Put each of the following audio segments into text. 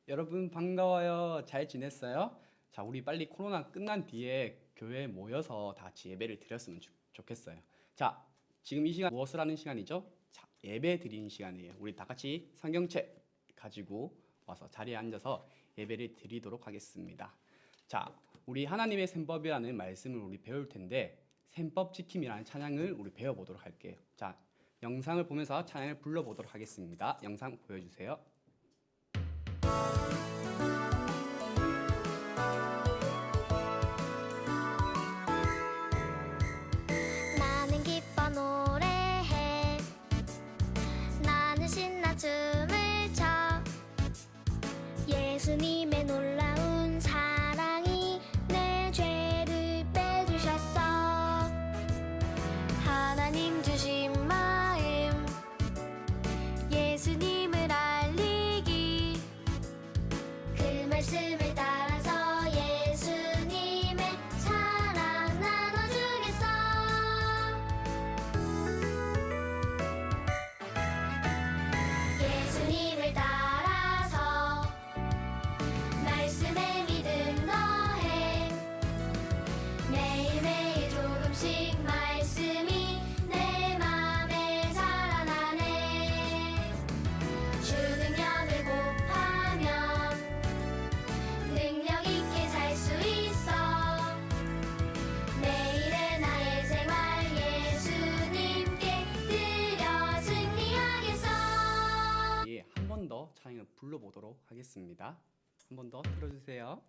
여러분 반가워요. 잘 지냈어요? 자, 우리 빨리 코로나 끝난 뒤에 교회에 모여서 다 같이 예배를 드렸으면 좋겠어요. 자, 지금 이 시간 무엇을 하는 시간이죠? 자, 예배 드리는 시간이에요. 우리 다 같이 성경책 가지고 와서 자리에 앉아서 예배를 드리도록 하겠습니다. 자, 우리 하나님의 셈법이라는 말씀을 우리 배울 텐데 셈법 지킴이라는 찬양을 우리 배워보도록 할게요. 자, 영상을 보면서 찬양을 불러보도록 하겠습니다. 영상 보여주세요. 나는 기뻐 노래해 나는 신나 춤을 춰 예수님의 놀라운 사랑이 내 죄를 빼주셨어 하나님 주신 마음 예수님을 알리기 그 말씀을 따라서 예수님의 사랑 나눠주겠어 예수님을 따라서 말씀에 믿음 더해 매일매일 조금씩 말씀이 내 맘에 자라나네 주 능력을 곱하면 능력 있게 살 수 있어 매일의 나의 생활 예수님께 드려 승리하겠어 한 번 더 찬양을 불러보도록 하겠습니다. 한 번 더 들어주세요.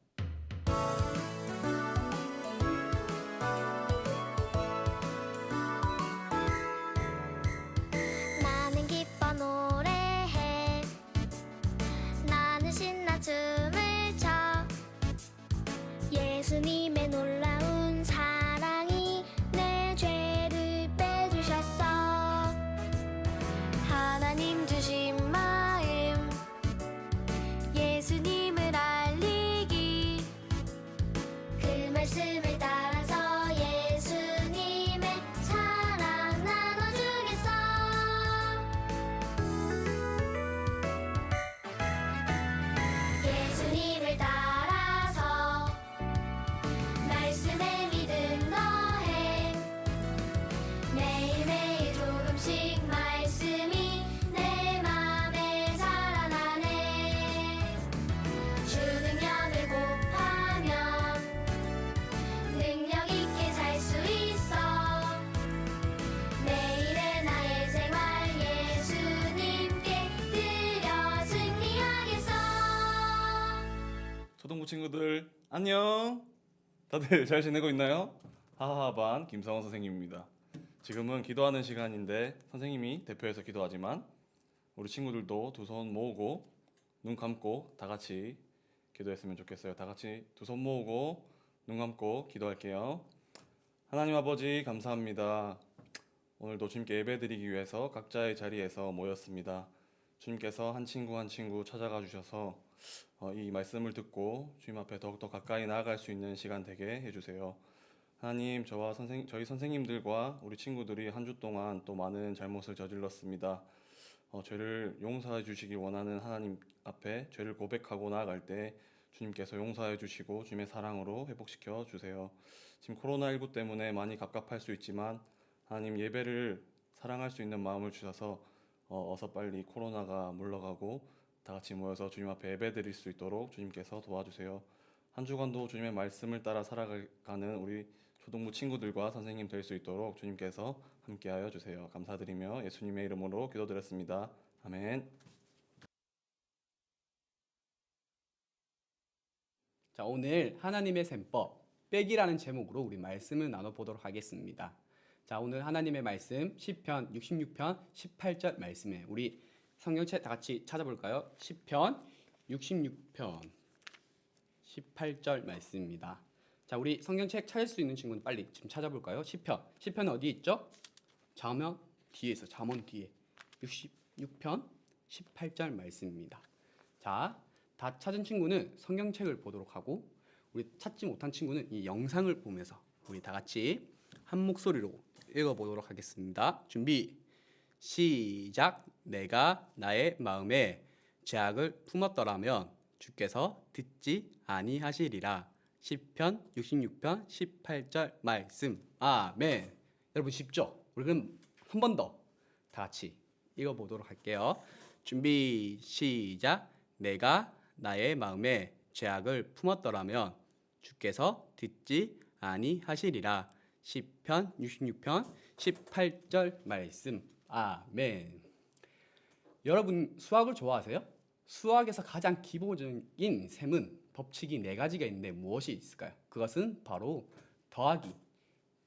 나는 기뻐 노래해 나는 신나 춤을 춰 예수님의 놀라운 사랑이 내 죄를 빼주셨어 하나님 주신 마음 예수님을 알리기 그 말씀을 따라서 예수님의 사랑 나눠주겠어 예수님을 따라서 말씀에 믿음 더해 매일매일 조금씩 말씀이 내 맘에 자라나네 주 능력을 곱하면 능력 있게 살 수 있어 매일의 나의 생활 예수님께 드려 승리하겠어 초등부 친구들 안녕. 다들 잘 지내고 있나요? 하하반 김성원 선생님입니다. 지금은 기도하는 시간인데 선생님이 대표해서 기도하지만 우리 친구들도 두 손 모으고 눈 감고 다 같이 기도했으면 좋겠어요. 다 같이 두 손 모으고 눈 감고 기도할게요. 하나님 아버지 감사합니다. 오늘도 주님께 예배드리기 위해서 각자의 자리에서 모였습니다. 주님께서 한 친구 한 친구 찾아가 주셔서 이 말씀을 듣고 주님 앞에 더욱더 가까이 나아갈 수 있는 시간 되게 해주세요. 하나님, 저희 선생님들과 우리 친구들이 한 주 동안 또 많은 잘못을 저질렀습니다. 죄를 용서해 주시기 원하는 하나님 앞에 죄를 고백하고 나아갈 때 주님께서 용서해 주시고 주님의 사랑으로 회복시켜 주세요. 지금 코로나19 때문에 많이 갑갑할 수 있지만 하나님 예배를 사랑할 수 있는 마음을 주셔서 어서 빨리 코로나가 물러가고 다 같이 모여서 주님 앞에 예배 드릴 수 있도록 주님께서 도와주세요. 한 주간도 주님의 말씀을 따라 살아가는 우리 초등부 친구들과 선생님 될 수 있도록 주님께서 함께하여 주세요. 감사드리며 예수님의 이름으로 기도드렸습니다. 아멘. 자, 오늘 하나님의 셈법 빼기라는 제목으로 우리 말씀을 나눠보도록 하겠습니다. 자, 오늘 하나님의 말씀 시편 66편 18절 말씀에 우리 성경책 다 같이 찾아볼까요? 시편 66편 18절 말씀입니다. 자, 우리 성경책 찾을 수 있는 친구는 빨리 지금 찾아볼까요? 시편 어디 있죠? 잠언 뒤에 있어. 잠언 뒤에 66편 18절 말씀입니다. 자, 다 찾은 친구는 성경책을 보도록 하고 우리 찾지 못한 친구는 이 영상을 보면서 우리 다 같이 한 목소리로 읽어보도록 하겠습니다. 준비 시작. 내가 나의 마음에 죄악을 품었더라면 주께서 듣지 아니하시리라. 시편 66편 18절 말씀. 아멘. 여러분 쉽죠? 우리 그럼 한 번 더 다 같이 읽어보도록 할게요. 준비 시작. 내가 나의 마음에 죄악을 품었더라면 주께서 듣지 아니하시리라. 시편 66편 18절 말씀. 아멘. 여러분 수학을 좋아하세요? 수학에서 가장 기본적인 셈은 법칙이 4가지가 있는데 무엇이 있을까요? 그것은 바로 더하기,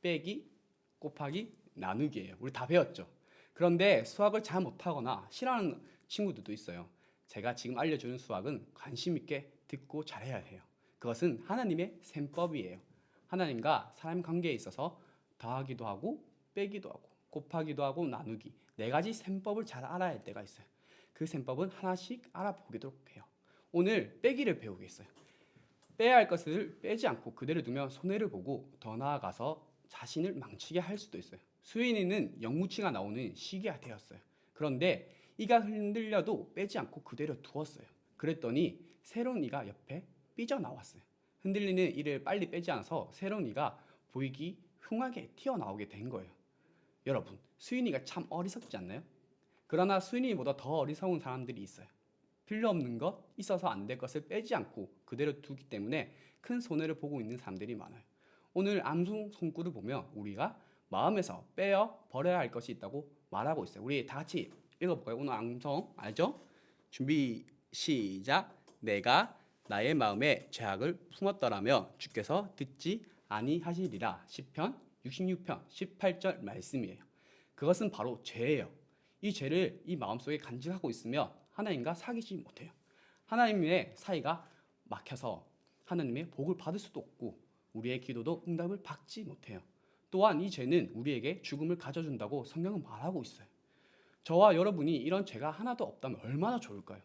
빼기, 곱하기, 나누기예요. 우리 다 배웠죠? 그런데 수학을 잘 못하거나 싫어하는 친구들도 있어요. 제가 지금 알려주는 수학은 관심 있게 듣고 잘해야 해요. 그것은 하나님의 셈법이에요. 하나님과 사람 관계에 있어서 더하기도 하고 빼기도 하고 곱하기도 하고 나누기 4가지 셈법을 잘 알아야 할 때가 있어요. 그 셈법은 하나씩 알아보도록 해요. 오늘 빼기를 배우겠어요. 빼야 할 것을 빼지 않고 그대로 두면 손해를 보고 더 나아가서 자신을 망치게 할 수도 있어요. 수인이는 영무치가 나오는 시기가 되었어요. 그런데 이가 흔들려도 빼지 않고 그대로 두었어요. 그랬더니 새로운 이가 옆에 삐져나왔어요. 흔들리는 이를 빨리 빼지 않아서 새로운 이가 보이기 흉하게 튀어나오게 된 거예요. 여러분, 수인이가 참 어리석지 않나요? 그러나 수인이보다 더 어리석은 사람들이 있어요. 필요 없는 것, 있어서 안 될 것을 빼지 않고 그대로 두기 때문에 큰 손해를 보고 있는 사람들이 많아요. 오늘 암송 손구를 보면 우리가 마음에서 빼어 버려야 할 것이 있다고 말하고 있어요. 우리 다 같이 읽어볼까요? 오늘 암송 알죠? 준비 시작. 내가 나의 마음에 죄악을 품었더라면 주께서 듣지 아니하시리라. 시편 66편 18절 말씀이에요. 그것은 바로 죄예요. 이 죄를 이 마음속에 간직하고 있으면 하나님과 사귀지 못해요. 하나님의 사이가 막혀서 하나님의 복을 받을 수도 없고 우리의 기도도 응답을 받지 못해요. 또한 이 죄는 우리에게 죽음을 가져준다고 성경은 말하고 있어요. 저와 여러분이 이런 죄가 하나도 없다면 얼마나 좋을까요?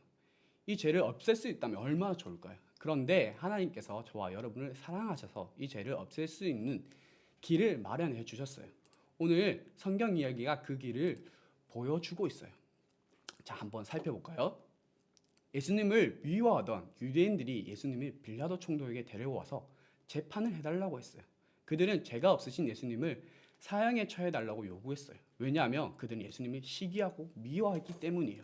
이 죄를 없앨 수 있다면 얼마나 좋을까요? 그런데 하나님께서 저와 여러분을 사랑하셔서 이 죄를 없앨 수 있는 길을 마련해 주셨어요. 오늘 성경 이야기가 그 길을 보여주고 있어요. 자, 한번 살펴볼까요? 예수님을 미워하던 유대인들이 예수님을 빌라도 총독에게 데려와서 재판을 해달라고 했어요. 그들은 죄가 없으신 예수님을 사형에 처해달라고 요구했어요. 왜냐하면 그들은 예수님을 시기하고 미워했기 때문이에요.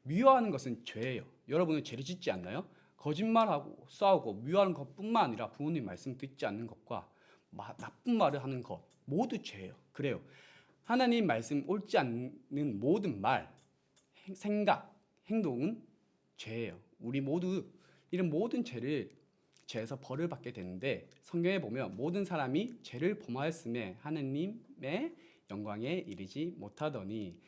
미워하는 것은 죄예요. 여러분은 죄를 짓지 않나요? 거짓말하고 싸우고 미워하는 것뿐만 아니라 부모님 말씀 듣지 않는 것과 나쁜 말을 하는 것 모두 죄예요. 그래요. 하나님 말씀 옳지 않는 모든 말, 생각, 행동은 죄예요. 우리 모두 이런 모든 죄에서 벌을 받게 되는데 성경에 보면 모든 사람이 죄를 범하였음에 하나님의 영광에 이르지 못하더니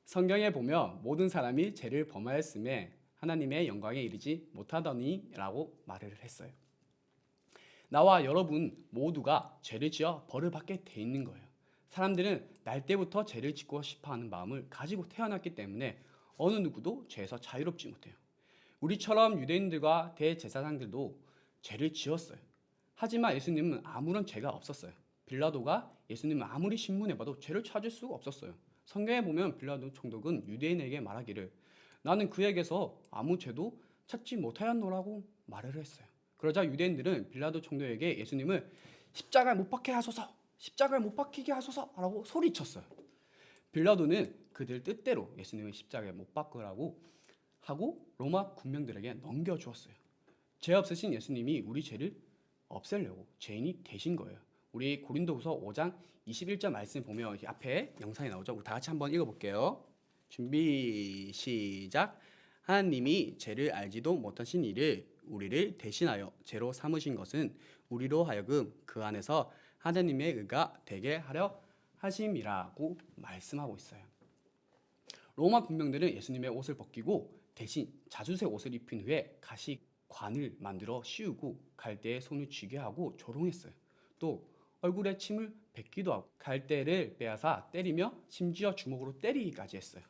성경에 보면 모든 사람이 죄를 범하였음에 하나님의 영광에 이르지 못하더니라고 말을 했어요. 나와 여러분 모두가 죄를 지어 벌을 받게 돼 있는 거예요. 사람들은 날 때부터 죄를 짓고 싶어하는 마음을 가지고 태어났기 때문에 어느 누구도 죄에서 자유롭지 못해요. 우리처럼 유대인들과 대제사장들도 죄를 지었어요. 하지만 예수님은 아무런 죄가 없었어요. 빌라도가 예수님을 아무리 신문해봐도 죄를 찾을 수가 없었어요. 성경에 보면 빌라도 총독은 유대인에게 말하기를 나는 그에게서 아무 죄도 찾지 못하였노라고 말을 했어요. 그러자 유대인들은 빌라도 총독에게 예수님을 십자가에 못 박게 하소서, 십자가에 못 박히게 하소서라고 소리쳤어요. 빌라도는 그들 뜻대로 예수님을 십자가에 못 박으라고 하고 로마 군병들에게 넘겨주었어요. 죄 없으신 예수님이 우리 죄를 없애려고 죄인이 되신 거예요. 우리 고린도후서 5장 21절 말씀 보면 앞에 영상이 나오죠. 우리 다 같이 한번 읽어볼게요. 준비 시작. 하나님이 죄를 알지도 못하신 이를 우리를 대신하여 죄로 삼으신 것은 우리로 하여금 그 안에서 하나님의 의가 되게 하려 하심이라고 말씀하고 있어요. 로마 군병들은 예수님의 옷을 벗기고 대신 자주색 옷을 입힌 후에 가시관을 만들어 씌우고 갈대에 손을 쥐게 하고 조롱했어요. 또 얼굴에 침을 뱉기도 하고 갈대를 빼앗아 때리며 심지어 주먹으로 때리기까지 했어요.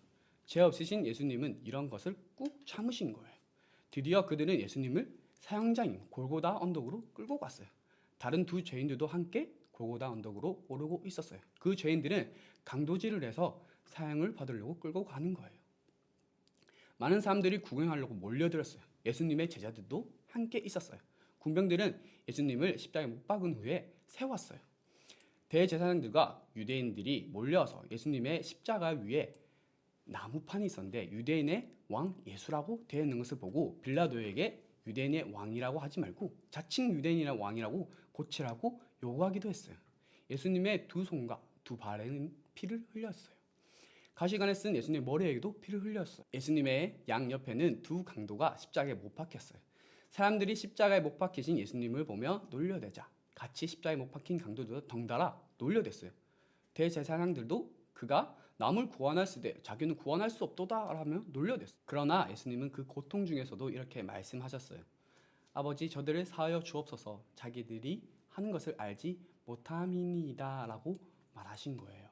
죄 없으신 예수님은 이런 것을 꾹 참으신 거예요. 드디어 그들은 예수님을 사형장인 골고다 언덕으로 끌고 갔어요. 다른 두 죄인들도 함께 골고다 언덕으로 오르고 있었어요. 그 죄인들은 강도질을 해서 사형을 받으려고 끌고 가는 거예요. 많은 사람들이 구경하려고 몰려들었어요. 예수님의 제자들도 함께 있었어요. 군병들은 예수님을 십자가에 못 박은 후에 세웠어요. 대제사장들과 유대인들이 몰려서 예수님의 십자가 위에 나무판이 있었는데 유대인의 왕 예수라고 되어 있는 것을 보고 빌라도에게 유대인의 왕이라고 하지 말고 자칭 유대인이라 왕이라고 고치라고 요구하기도 했어요. 예수님의 두 손과 두 발에는 피를 흘렸어요. 가시관에 쓴 예수님의 머리에도 피를 흘렸어요. 예수님의 양 옆에는 두 강도가 십자가에 못 박혔어요. 사람들이 십자가에 못 박히신 예수님을 보며 놀려대자 같이 십자가에 못 박힌 강도들도 덩달아 놀려댔어요. 대제사장들도 그가 남을 구원할 수되 자기는 구원할 수 없도다 라며 놀려댔어요. 그러나 예수님은 그 고통 중에서도 이렇게 말씀하셨어요. 아버지 저들을 사하여 주옵소서 자기들이 하는 것을 알지 못함이니이다 라고 말하신 거예요.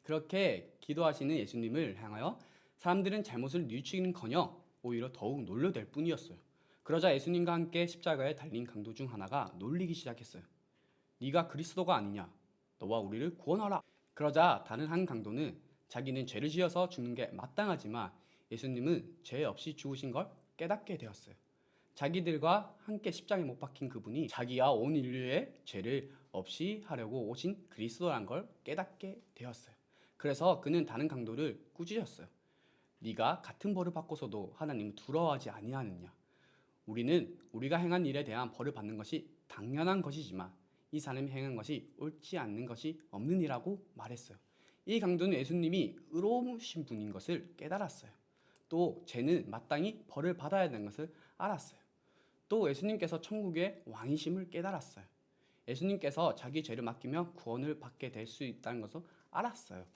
그렇게 기도하시는 예수님을 향하여 사람들은 잘못을 뉘우치기는커녕 오히려 더욱 놀려댈 뿐이었어요. 그러자 예수님과 함께 십자가에 달린 강도 중 하나가 놀리기 시작했어요. 네가 그리스도가 아니냐? 너와 우리를 구원하라. 그러자 다른 한 강도는 자기는 죄를 지어서 죽는 게 마땅하지만 예수님은 죄 없이 죽으신 걸 깨닫게 되었어요. 자기들과 함께 십자가에 못 박힌 그분이 자기와 온 인류의 죄를 없이 하려고 오신 그리스도라는 걸 깨닫게 되었어요. 그래서 그는 다른 강도를 꾸짖었어요. 네가 같은 벌을 받고서도 하나님을 두려워하지 아니하느냐? 우리는 우리가 행한 일에 대한 벌을 받는 것이 당연한 것이지만 이 사람이 행한 것이 옳지 않는 것이 없느니라고 말했어요. 이 강도는 예수님이 의로우신 분인 것을 깨달았어요. 또 죄는 마땅히 벌을 받아야 되는 것을 알았어요. 또 예수님께서 천국의 왕이심을 깨달았어요. 예수님께서 자기 죄를 맡기면 구원을 받게 될 수 있다는 것을 알았어요.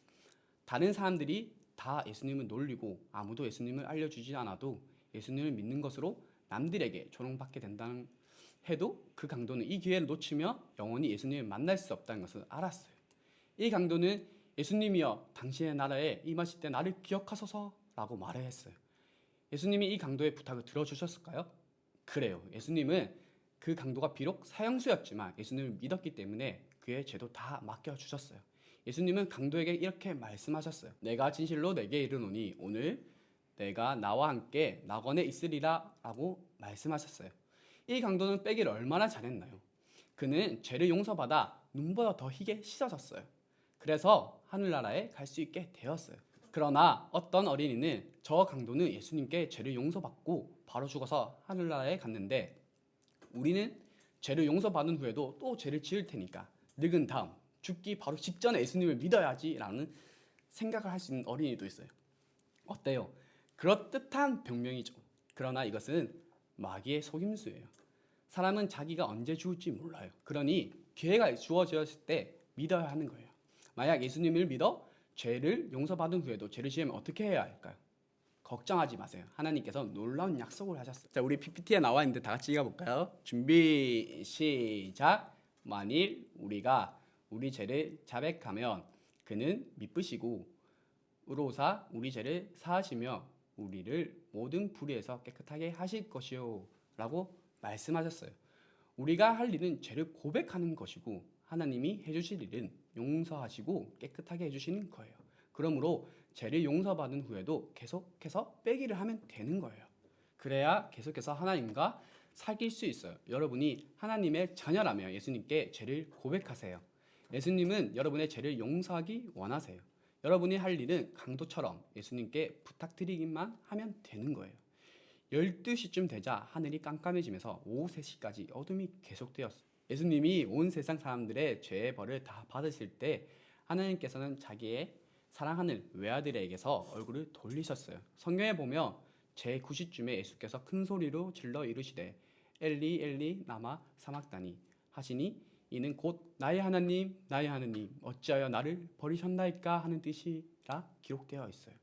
다른 사람들이 다 예수님을 놀리고 아무도 예수님을 알려주지 않아도 예수님을 믿는 것으로 남들에게 조롱받게 된다는 해도 그 강도는 이 기회를 놓치며 영원히 예수님을 만날 수 없다는 것을 알았어요. 이 강도는 예수님이여 당신의 나라에 임하실 때 나를 기억하소서라고 말을 했어요. 예수님이 이 강도의 부탁을 들어주셨을까요? 그래요. 예수님은 그 강도가 비록 사형수였지만 예수님을 믿었기 때문에 그의 죄도 다 맡겨주셨어요. 예수님은 강도에게 이렇게 말씀하셨어요. 내가 진실로 내게 이르노니 오늘 내가 나와 함께 낙원에 있으리라 라고 말씀하셨어요. 이 강도는 빼기를 얼마나 잘했나요? 그는 죄를 용서받아 눈보다 더 희게 씻어졌어요. 그래서 하늘나라에 갈 수 있게 되었어요. 그러나 어떤 어린이는 저 강도는 예수님께 죄를 용서받고 바로 죽어서 하늘나라에 갔는데 우리는 죄를 용서받은 후에도 또 죄를 지을 테니까 늙은 다음 죽기 바로 직전에 예수님을 믿어야지 라는 생각을 할 수 있는 어린이도 있어요. 어때요? 그럴듯한 병명이죠. 그러나 이것은 마귀의 속임수예요. 사람은 자기가 언제 죽을지 몰라요. 그러니 기회가 주어졌을 때 믿어야 하는 거예요. 만약 예수님을 믿어 죄를 용서받은 후에도 죄를 지으면 어떻게 해야 할까요? 걱정하지 마세요. 하나님께서 놀라운 약속을 하셨어요. 자, 우리 PPT에 나와 있는데 다 같이 읽어볼까요? 준비 시작. 만일 우리가 우리 죄를 자백하면 그는 미쁘시고 의로사 우리 죄를 사하시며 우리를 모든 불의에서 깨끗하게 하실 것이요 라고 말씀하셨어요. 우리가 할 일은 죄를 고백하는 것이고 하나님이 해주실 일은 용서하시고 깨끗하게 해주시는 거예요. 그러므로 죄를 용서받은 후에도 계속해서 빼기를 하면 되는 거예요. 그래야 계속해서 하나님과 사귈 수 있어요. 여러분이 하나님의 자녀라며 예수님께 죄를 고백하세요. 예수님은 여러분의 죄를 용서하기 원하세요. 여러분이 할 일은 강도처럼 예수님께 부탁드리기만 하면 되는 거예요. 12시쯤 되자 하늘이 깜깜해지면서 오후 3시까지 어둠이 계속되었어요. 예수님이 온 세상 사람들의 죄의 벌을 다 받으실 때 하나님께서는 자기의 사랑하는 외아들에게서 얼굴을 돌리셨어요. 성경에 보면 제9시쯤에 예수께서 큰 소리로 질러 이르시되 엘리 엘리 나마 사막다니 하시니 이는 곧 나의 하나님 어찌하여 나를 버리셨나이까 하는 뜻이라 기록되어 있어요.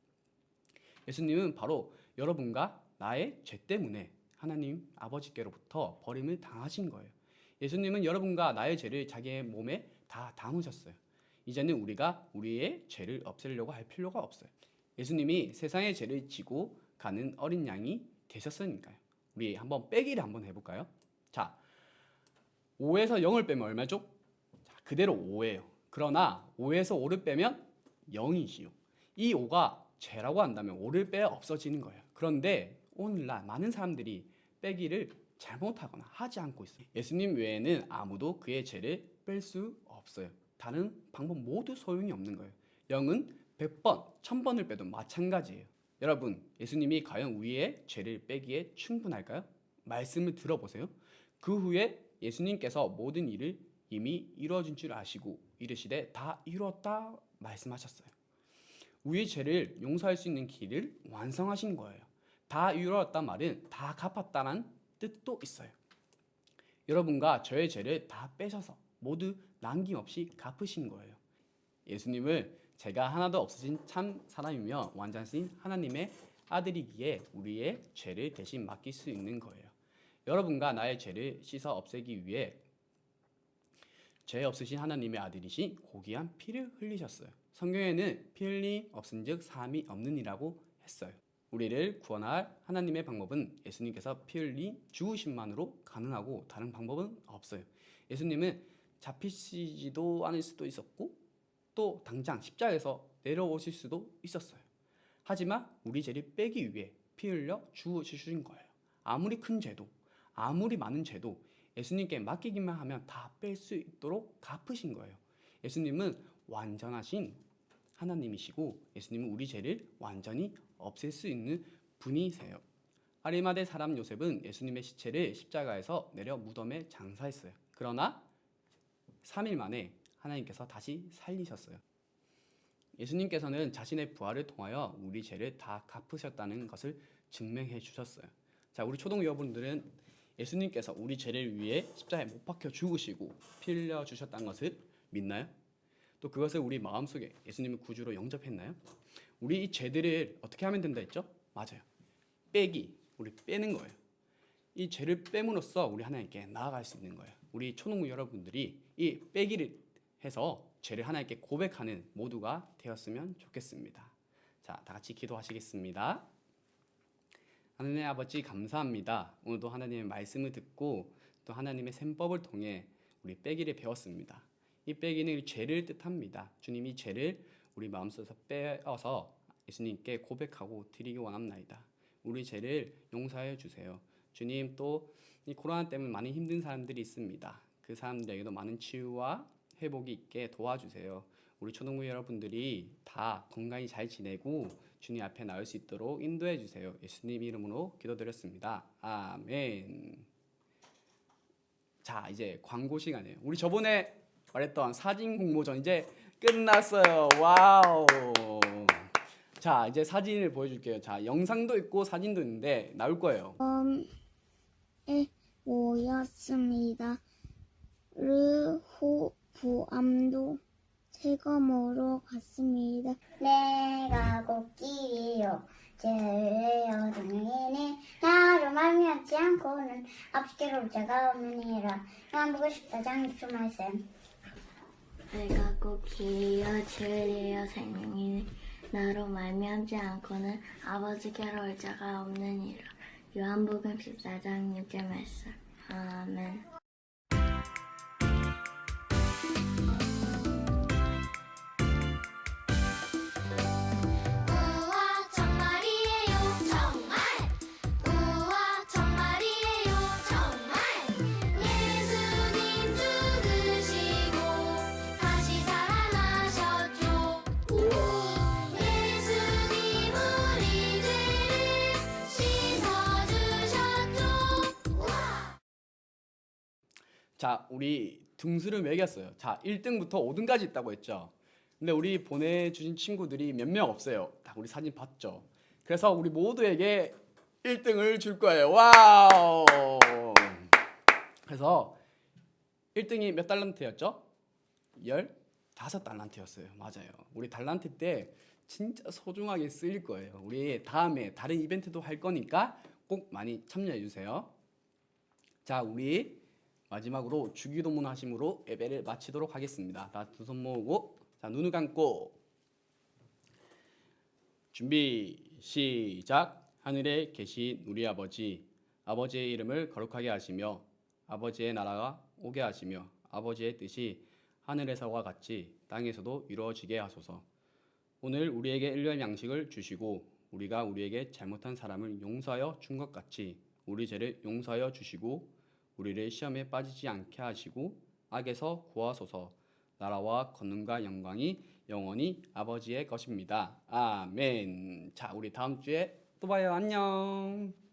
예수님은 바로 여러분과 나의 죄 때문에 하나님 아버지께로부터 버림을 당하신 거예요. 예수님은 여러분과 나의 죄를 자기의 몸에 다 담으셨어요. 이제는 우리가 우리의 죄를 없애려고 할 필요가 없어요. 예수님이 세상의 죄를 지고 가는 어린 양이 되셨으니까요. 우리 한번 빼기를 한번 해볼까요? 자, 5에서 0을 빼면 얼마죠? 자, 그대로 5예요. 그러나 5에서 5를 빼면 0이지요. 이 5가 죄라고 한다면 5를 빼야 없어지는 거예요. 그런데 오늘날 많은 사람들이 빼기를 잘못하거나 하지 않고 있어요. 예수님 외에는 아무도 그의 죄를 뺄 수 없어요. 다른 방법 모두 소용이 없는 거예요. 영은 100번, 1000번을 빼도 마찬가지예요. 여러분, 예수님이 과연 우리의 죄를 빼기에 충분할까요? 말씀을 들어보세요. 그 후에 예수님께서 모든 일을 이미 이루어진 줄 아시고 이르시되 다 이루었다 말씀하셨어요. 우리의 죄를 용서할 수 있는 길을 완성하신 거예요. 다 이루었단 말은 다 갚았다는 뜻도 있어요. 여러분과 저의 죄를 다 빼셔서 모두 남김없이 갚으신 거예요. 예수님을 제가 하나도 없으신 참 사람이며 완전하신 하나님의 아들이기에 우리의 죄를 대신 맡길 수 있는 거예요. 여러분과 나의 죄를 씻어 없애기 위해 죄 없으신 하나님의 아들이신 고귀한 피를 흘리셨어요. 성경에는 피 흘림 없은즉 사함이 없느니라고 했어요. 우리를 구원할 하나님의 방법은 예수님께서 피 흘림 죽으심만으로 가능하고 다른 방법은 없어요. 예수님은 잡히시지도 않을 수도 있었고 또 당장 십자가에서 내려오실 수도 있었어요. 하지만 우리 죄를 빼기 위해 피 흘려 죽으신 거예요. 아무리 큰 죄도 아무리 많은 죄도 예수님께 맡기기만 하면 다 뺄 수 있도록 갚으신 거예요. 예수님은 완전하신 하나님이시고 예수님은 우리 죄를 완전히 없앨 수 있는 분이세요. 아리마대 사람 요셉은 예수님의 시체를 십자가에서 내려 무덤에 장사했어요. 그러나 3일 만에 하나님께서 다시 살리셨어요. 예수님께서는 자신의 부활을 통하여 우리 죄를 다 갚으셨다는 것을 증명해 주셨어요. 자, 우리 초등 여러분들은 예수님께서 우리 죄를 위해 십자가에 못 박혀 죽으시고 피 흘려 주셨다는 것을 믿나요? 또 그것을 우리 마음속에 예수님을 구주로 영접했나요? 우리 이 죄들을 어떻게 하면 된다 했죠? 맞아요. 빼기, 우리 빼는 거예요. 이 죄를 빼므로써 우리 하나님께 나아갈 수 있는 거예요. 우리 초등부 여러분들이 이 빼기를 해서 죄를 하나님께 고백하는 모두가 되었으면 좋겠습니다. 자, 다 같이 기도하시겠습니다. 하나님의 아버지 감사합니다. 오늘도 하나님의 말씀을 듣고 또 하나님의 셈법을 통해 우리 빼기를 배웠습니다. 이 빼기는 죄를 뜻합니다. 주님이 죄를 우리 마음속에서 빼어서 예수님께 고백하고 드리기 원합니다. 우리 죄를 용서해 주세요. 주님, 또 이 코로나 때문에 많이 힘든 사람들이 있습니다. 그 사람들에게도 많은 치유와 회복이 있게 도와주세요. 우리 초등부 여러분들이 다 건강히 잘 지내고 주님 앞에 나올 수 있도록 인도해 주세요. 예수님 이름으로 기도드렸습니다. 아멘. 자, 이제 광고 시간이에요. 우리 저번에 말했던 사진 공모전 이제 끝났어요. 와우. 자, 이제 사진을 보여줄게요. 자, 영상도 있고 사진도 있는데 나올 거예요. 에 모였습니다. 르호부암도 세검으로 갔습니다. 내가 꽃길이요 죄여 등이니 나를 말미암지 않고는 앞길로 자가 없느니라. 난 보고 싶다 장육수 말씀. 내가 꼭 길이여 진리여 생명이니 나로 말미암지 않고는 아버지께로 올 자가 없느니라. 요한복음 14장 6절 말씀. 아멘. 우와 정말이에요 정말 우와 정말이에요 정말 예수님 죽으시고 다시 살아나셨죠. 예수님 우리 죄를 씻어주셨죠. 자, 우리 등수를 매겼어요. 자, 1등부터 5등까지 있다고 했죠. 근데 우리 보내주신 친구들이 몇 명 없어요. 다 우리 사진 봤죠. 그래서 우리 모두에게 1등을 줄 거예요. 와우. 그래서 1등이 몇 달란트였죠? 15달란트였어요. 맞아요. 우리 달란트 때 진짜 소중하게 쓰일 거예요. 우리 다음에 다른 이벤트도 할 거니까 꼭 많이 참여해 주세요. 자, 우리 마지막으로 주기도문 하심으로 예배를 마치도록 하겠습니다. 다 두 손 모으고, 자, 눈을 감고 준비 시작. 하늘에 계신 우리 아버지, 아버지의 이름을 거룩하게 하시며 아버지의 나라가 오게 하시며 아버지의 뜻이 하늘에서와 같이 땅에서도 이루어지게 하소서. 오늘 우리에게 일용할 양식을 주시고 우리가 우리에게 잘못한 사람을 용서하여 준 것 같이 우리 죄를 용서하여 주시고 우리를 시험에 빠지지 않게 하시고 악에서 구하소서. 나라와 권능과 영광이 영원히 아버지의 것입니다. 아멘. 자, 우리 다음 주에 또 봐요. 안녕.